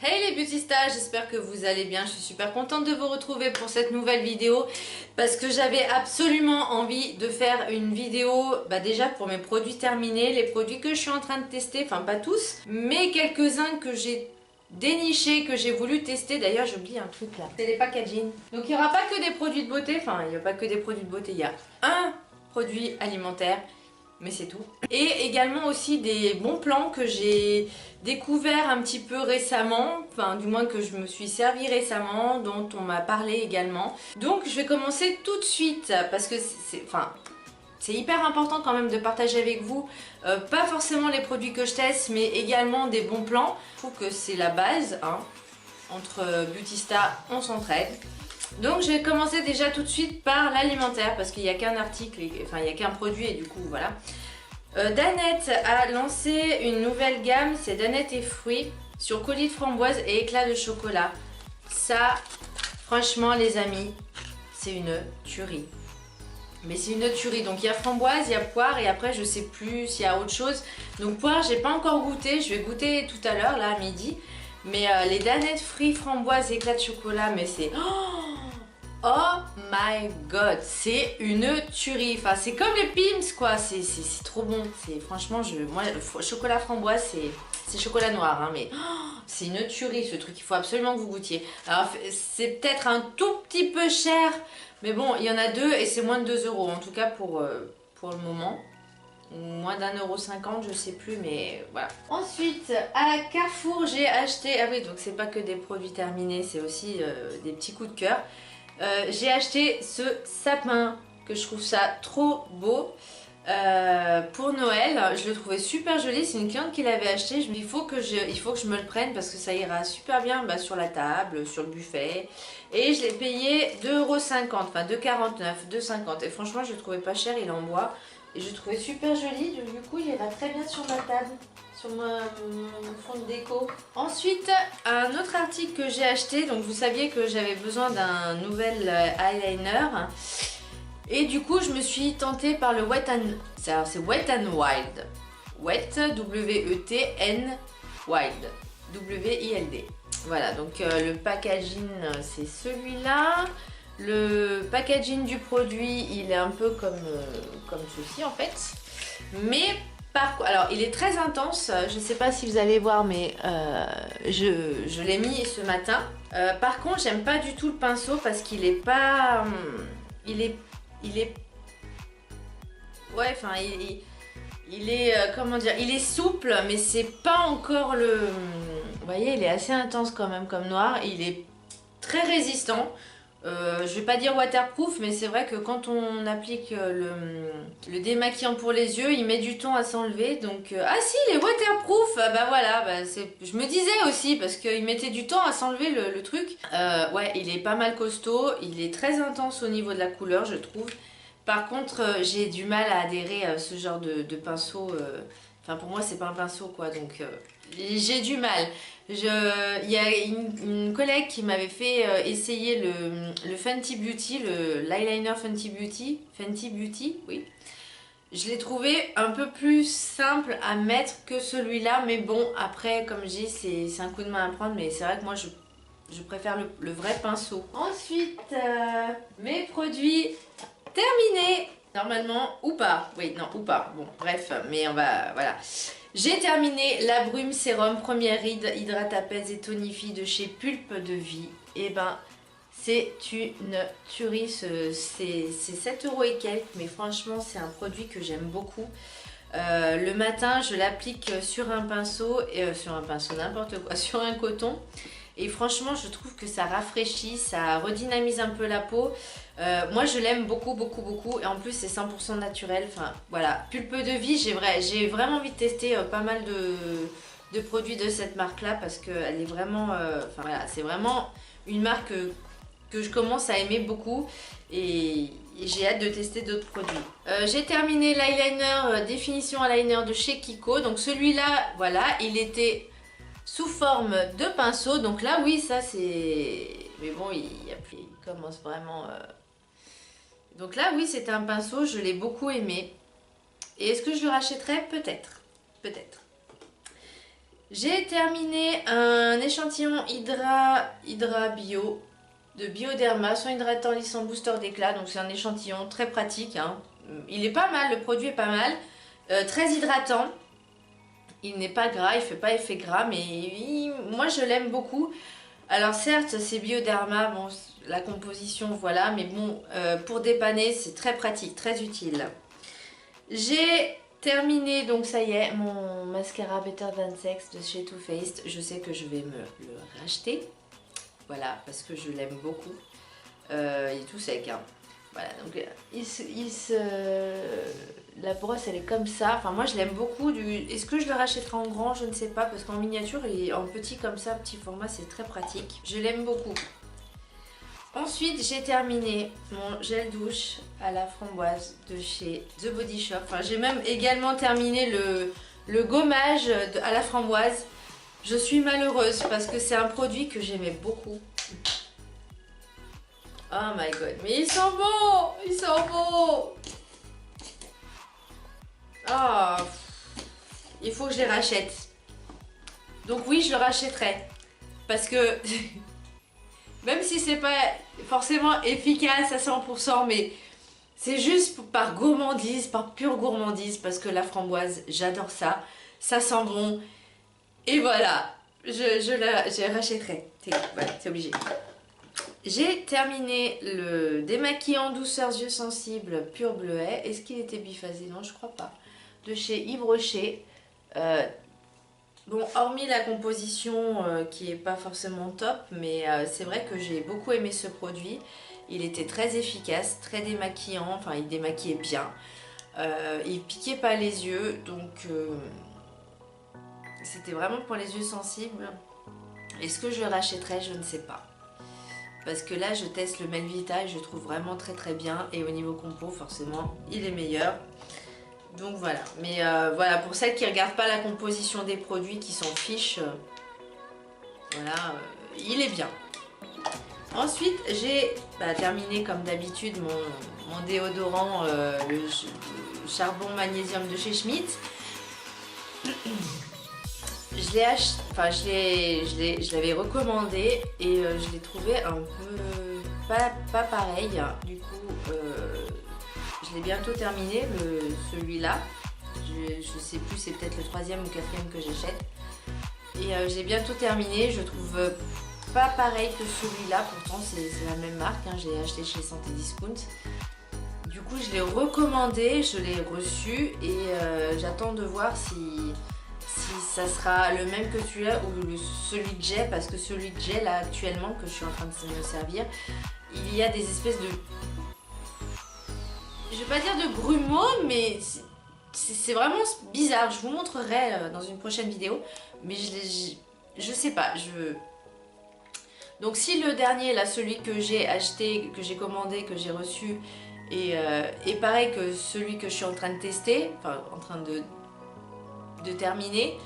Hey les beautystas, j'espère que vous allez bien. Je suis super contente de vous retrouver pour cette nouvelle vidéo parce que j'avais absolument envie de faire une vidéo déjà pour mes produits terminés, les produits que je suis en train de tester, enfin pas tous, mais quelques-uns que j'ai dénichés, que j'ai voulu tester. D'ailleurs j'ai oublié un truc là, c'est les packaging. Donc il n'y aura pas que des produits de beauté, enfin il n'y a pas que des produits de beauté, il y a un produit alimentaire. Mais c'est tout. Et également aussi des bons plans que j'ai découvert un petit peu récemment, enfin du moins que je me suis servi récemment, dont on m'a parlé également. Donc je vais commencer tout de suite parce que c'est hyper important quand même de partager avec vous, pas forcément les produits que je teste, mais également des bons plans. Je trouve que c'est la base, hein. Entre beautystas, on s'entraide. Donc je vais commencer déjà tout de suite par l'alimentaire parce qu'il n'y a qu'un article, enfin il n'y a qu'un produit et du coup voilà. Danette a lancé une nouvelle gamme, c'est Danette et fruits sur colis de framboise et éclats de chocolat. Ça, franchement les amis, c'est une tuerie. Mais c'est une tuerie, donc il y a framboise, il y a poire et après je sais plus s'il y a autre chose. Donc poire j'ai pas encore goûté, je vais goûter tout à l'heure là à midi. Mais les Danette fruits framboise éclats de chocolat, mais c'est... Oh my god, c'est une tuerie. Enfin, c'est comme les Pim's quoi. C'est trop bon. Franchement, moi, le chocolat framboise, c'est chocolat noir, hein, mais c'est une tuerie ce truc. Il faut absolument que vous goûtiez. Alors, c'est peut-être un tout petit peu cher, mais bon, il y en a deux et c'est moins de 2 euros. En tout cas pour le moment. Moins d'1,50 €, je sais plus, mais voilà. Ensuite, à Carrefour, j'ai acheté... Ah oui, donc c'est pas que des produits terminés, c'est aussi des petits coups de cœur. J'ai acheté ce sapin, que je trouve ça trop beau. Pour Noël, je le trouvais super joli. C'est une cliente qui l'avait acheté. Je me dis, il faut que je me le prenne parce que ça ira super bien sur la table, sur le buffet. Et je l'ai payé 2,50 €, enfin 2,49 €, 2,50 €. Et franchement, je le trouvais pas cher, il est en bois. Et je le trouvais super joli. Du coup, il ira très bien sur ma table, sur mon fond de déco. Ensuite, un autre article que j'ai acheté. Donc, vous saviez que j'avais besoin d'un nouvel eyeliner. Et du coup, je me suis tentée par le Wet n Wild. Wet, W-E-T-N, Wild, W-I-L-D. Voilà, donc le packaging, c'est celui-là. Le packaging du produit, il est un peu comme ceci en fait. Mais alors, il est très intense. Je ne sais pas si vous allez voir, mais je l'ai mis ce matin. Par contre, j'aime pas du tout le pinceau parce qu'il est pas... il est ouais, enfin il est comment dire, il est souple mais c'est pas encore le... Vous voyez, il est assez intense quand même comme noir. Il est très résistant. Je vais pas dire waterproof, mais c'est vrai que quand on applique le démaquillant pour les yeux, il met du temps à s'enlever. Donc ah si, il est waterproof. Bah voilà, je me disais aussi parce qu'il mettait du temps à s'enlever le truc. Ouais, il est pas mal costaud. Il est très intense au niveau de la couleur, je trouve. Par contre, j'ai du mal à adhérer à ce genre de pinceau. Enfin, pour moi, c'est pas un pinceau quoi, donc j'ai du mal. Il y a une collègue qui m'avait fait essayer le Fenty Beauty, l'eyeliner Fenty Beauty, oui. Je l'ai trouvé un peu plus simple à mettre que celui-là, mais bon, après, comme je dis, c'est un coup de main à prendre, mais c'est vrai que moi, je préfère le vrai pinceau. Ensuite, mes produits terminés, normalement, ou pas. Oui, non, ou pas. Bon, bref, mais on va, voilà. J'ai terminé la brume sérum première ride, hydrate, apaise et tonifie de chez Pulpe de Vie. Et ben, c'est une tuerie, c'est 7 € et quelques, mais franchement, c'est un produit que j'aime beaucoup. Le matin, je l'applique sur un pinceau, n'importe quoi, sur un coton. Et franchement, je trouve que ça rafraîchit, ça redynamise un peu la peau. Moi, je l'aime beaucoup, beaucoup, beaucoup. Et en plus, c'est 100% naturel. Enfin, voilà. Pulpe de Vie, j'ai vraiment envie de tester pas mal de produits de cette marque-là parce qu'elle est vraiment... Enfin, voilà, c'est vraiment une marque que je commence à aimer beaucoup. Et j'ai hâte de tester d'autres produits. J'ai terminé l'eyeliner définition eyeliner de chez Kiko. Donc celui-là, voilà, il était sous forme de pinceau. Donc là, oui, ça c'est... Mais bon, il commence vraiment... Donc là, oui, c'est un pinceau, je l'ai beaucoup aimé. Et est-ce que je le rachèterais? Peut-être. Peut-être. J'ai terminé un échantillon Hydra Bio de Bioderma, soin hydratant lissant booster d'éclat. Donc c'est un échantillon très pratique, hein. Il est pas mal, le produit est pas mal, très hydratant. Il n'est pas gras, il fait pas effet gras, mais moi je l'aime beaucoup. Alors certes c'est Bioderma, bon la composition voilà, mais bon pour dépanner c'est très pratique, très utile. J'ai terminé, donc ça y est, mon mascara Better Than Sex de chez Too Faced. Je sais que je vais me le racheter, voilà, parce que je l'aime beaucoup. Il est tout sec, hein. Voilà, donc la brosse elle est comme ça. Enfin moi je l'aime beaucoup. Est-ce que je le rachèterai en grand? Je ne sais pas, parce qu'en miniature et en petit comme ça, petit format, c'est très pratique. Je l'aime beaucoup. Ensuite j'ai terminé mon gel douche à la framboise de chez The Body Shop. Enfin j'ai même également terminé le gommage à la framboise. Je suis malheureuse parce que c'est un produit que j'aimais beaucoup. Oh my god, mais ils sont beaux! Ils sont beaux! Oh, il faut que je les rachète. Donc oui, je le rachèterai. Parce que, même si c'est pas forcément efficace à 100%, mais c'est juste par gourmandise, par pure gourmandise, parce que la framboise, j'adore ça. Ça sent bon. Et voilà, je rachèterai. Voilà, c'est obligé. J'ai terminé le démaquillant douceur yeux sensibles pur bleuet. Est-ce qu'il était biphasé? Non, je crois pas. De chez Yves Rocher. Bon, hormis la composition qui est pas forcément top, mais c'est vrai que j'ai beaucoup aimé ce produit. Il était très efficace, très démaquillant, enfin il démaquillait bien. Il piquait pas les yeux, donc c'était vraiment pour les yeux sensibles. Est-ce que je le rachèterai? Je ne sais pas. Parce que là je teste le Melvita et je trouve vraiment très très bien. Et au niveau compo forcément il est meilleur. Donc voilà. Mais voilà, pour celles qui ne regardent pas la composition des produits, qui s'en fichent, voilà, il est bien. Ensuite j'ai terminé comme d'habitude mon déodorant, le charbon magnésium de chez Schmitt. Je l'ai acheté, enfin je l'avais recommandé et je l'ai trouvé un peu pas pareil. Du coup je l'ai bientôt terminé, celui-là. Je sais plus, c'est peut-être le 3e ou 4e que j'achète. Et j'ai bientôt terminé, je trouve pas pareil que celui-là, pourtant c'est la même marque, hein, j'ai acheté chez Santé Discount. Du coup je l'ai recommandé, je l'ai reçu et j'attends de voir si ça sera le même que celui-là ou celui que j'ai, parce que celui que j'ai là actuellement, que je suis en train de me servir, il y a des espèces de... Je vais pas dire de grumeaux, mais c'est vraiment bizarre. Je vous montrerai dans une prochaine vidéo, mais je sais pas. Donc si le dernier, là, celui que j'ai acheté, que j'ai commandé, que j'ai reçu, est pareil que celui que je suis en train de tester, enfin en train de terminer,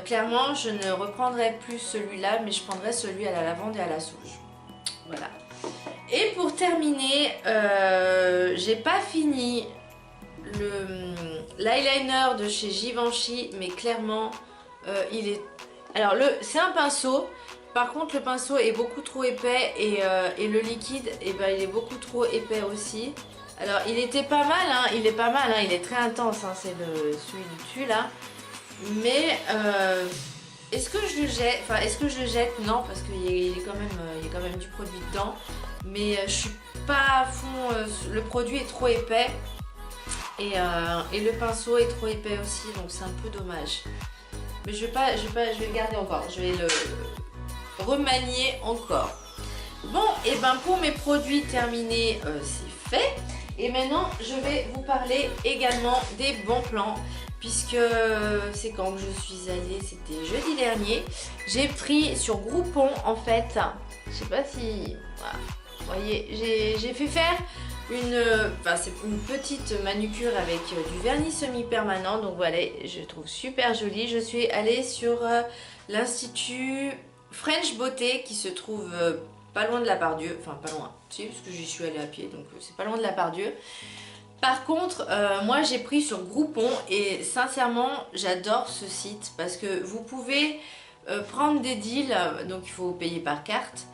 clairement je ne reprendrai plus celui-là, mais je prendrai celui à la lavande et à la sauge. Voilà. Et pour terminer, j'ai pas fini l'eyeliner de chez Givenchy, mais clairement il est... Alors c'est un pinceau, par contre le pinceau est beaucoup trop épais et le liquide il est beaucoup trop épais aussi. Alors il était pas mal, hein, il est pas mal, hein, il est très intense, hein, c'est celui du dessus là. Mais est-ce que je le jette? Enfin, est-ce que je le jette? Non, parce qu'il y a quand même du produit dedans. Mais je suis pas à fond. Le produit est trop épais et le pinceau est trop épais aussi, donc c'est un peu dommage. Mais je vais le garder encore. Je vais le remanier encore. Bon, et ben pour mes produits terminés, c'est fait. Et maintenant, je vais vous parler également des bons plans. Puisque c'est quand que je suis allée, c'était jeudi dernier. J'ai pris sur Groupon en fait, je sais pas si... Voilà, vous voyez, j'ai fait faire c'est une petite manucure avec du vernis semi-permanent. Donc voilà, je trouve super joli. Je suis allée sur l'Institut French Beauté qui se trouve pas loin de la Part-Dieu. Enfin pas loin, si, parce que j'y suis allée à pied, donc c'est pas loin de la Part-Dieu. Par contre, moi j'ai pris sur Groupon et sincèrement j'adore ce site parce que vous pouvez prendre des deals, donc il faut payer par carte.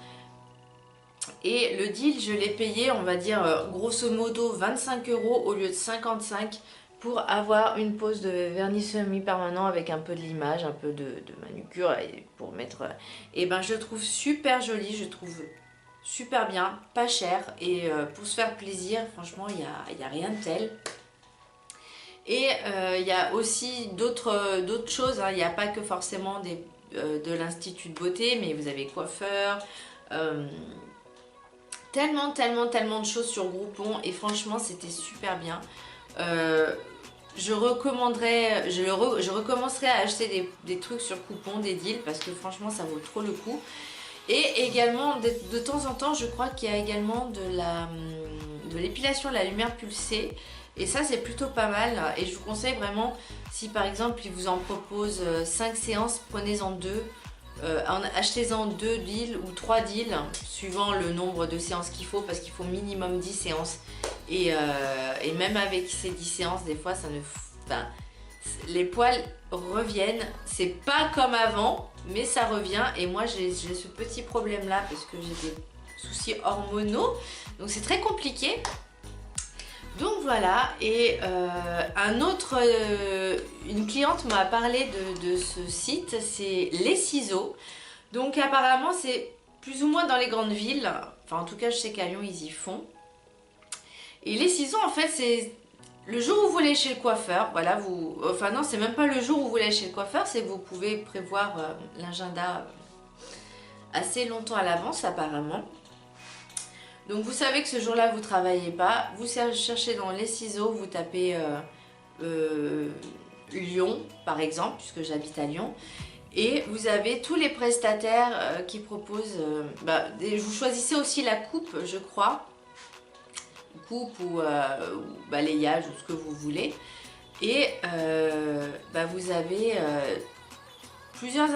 Et le deal, je l'ai payé, on va dire grosso modo 25 € au lieu de 55 pour avoir une pose de vernis semi-permanent avec un peu de limage, un peu de manucure et pour mettre. Et ben je le trouve super joli, je trouve super bien, pas cher et pour se faire plaisir, franchement il y a rien de tel. Et il y a aussi d'autres choses, hein. Il n'y a pas que forcément de l'Institut de beauté, mais vous avez coiffeur. Tellement de choses sur Groupon et franchement c'était super bien. Je recommencerai à acheter des trucs sur coupon, des deals parce que franchement ça vaut trop le coup. Et également de temps en temps je crois qu'il y a également de l'épilation, la lumière pulsée. Et ça c'est plutôt pas mal et je vous conseille vraiment si par exemple ils vous en proposent 5 séances, prenez-en 2. Achetez-en 2 deals ou 3 deals suivant le nombre de séances qu'il faut parce qu'il faut minimum 10 séances et même avec ces 10 séances des fois ça ne... Enfin, les poils reviennent, c'est pas comme avant mais ça revient et moi j'ai ce petit problème là parce que j'ai des soucis hormonaux donc c'est très compliqué. Donc voilà, et une cliente m'a parlé de ce site, c'est Les Ciseaux. Donc apparemment c'est plus ou moins dans les grandes villes, enfin en tout cas je sais qu'à Lyon ils y font. Et Les Ciseaux en fait c'est le jour où vous allez chez le coiffeur, voilà, enfin non c'est même pas le jour où vous allez chez le coiffeur, c'est que vous pouvez prévoir l'agenda assez longtemps à l'avance apparemment. Donc vous savez que ce jour-là vous travaillez pas, vous cherchez dans Les Ciseaux, vous tapez Lyon par exemple, puisque j'habite à Lyon, et vous avez tous les prestataires qui proposent, vous choisissez aussi la coupe je crois, coupe ou balayage ou ce que vous voulez, et vous avez plusieurs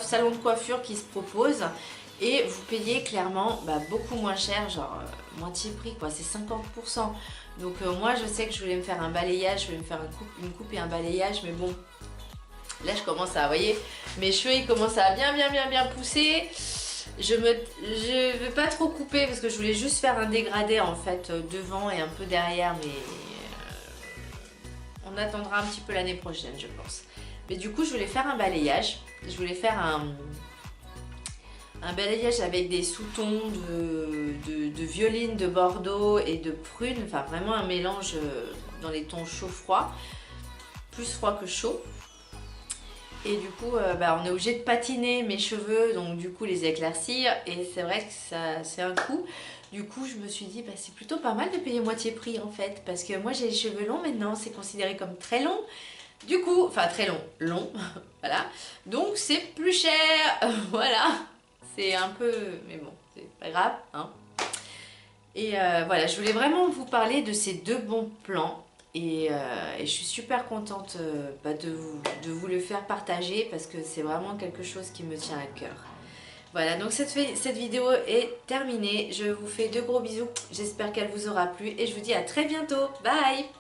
salons de coiffure qui se proposent. Et vous payez clairement beaucoup moins cher, genre moitié prix quoi, c'est 50%. Donc moi je sais que je voulais me faire un balayage, je voulais me faire une coupe et un balayage, mais bon, là je commence à, vous voyez, mes cheveux ils commencent à bien pousser. Je veux pas trop couper parce que je voulais juste faire un dégradé en fait devant et un peu derrière, mais on attendra un petit peu l'année prochaine je pense. Mais du coup je voulais faire un balayage, je voulais faire un balayage avec des sous-tons de violine, de bordeaux et de prune, enfin vraiment un mélange dans les tons chaud-froid, plus froid que chaud. Et du coup on est obligé de patiner mes cheveux, donc du coup les éclaircir, et c'est vrai que ça c'est un coût. Du coup je me suis dit c'est plutôt pas mal de payer moitié prix en fait, parce que moi j'ai les cheveux longs maintenant, c'est considéré comme très long. Du coup, enfin très long, voilà, donc c'est plus cher, voilà. C'est un peu... mais bon, c'est pas grave, hein. Et voilà, je voulais vraiment vous parler de ces 2 bons plans. Et je suis super contente de vous le faire partager parce que c'est vraiment quelque chose qui me tient à cœur. Voilà, donc cette vidéo est terminée. Je vous fais de gros bisous. J'espère qu'elle vous aura plu et je vous dis à très bientôt. Bye!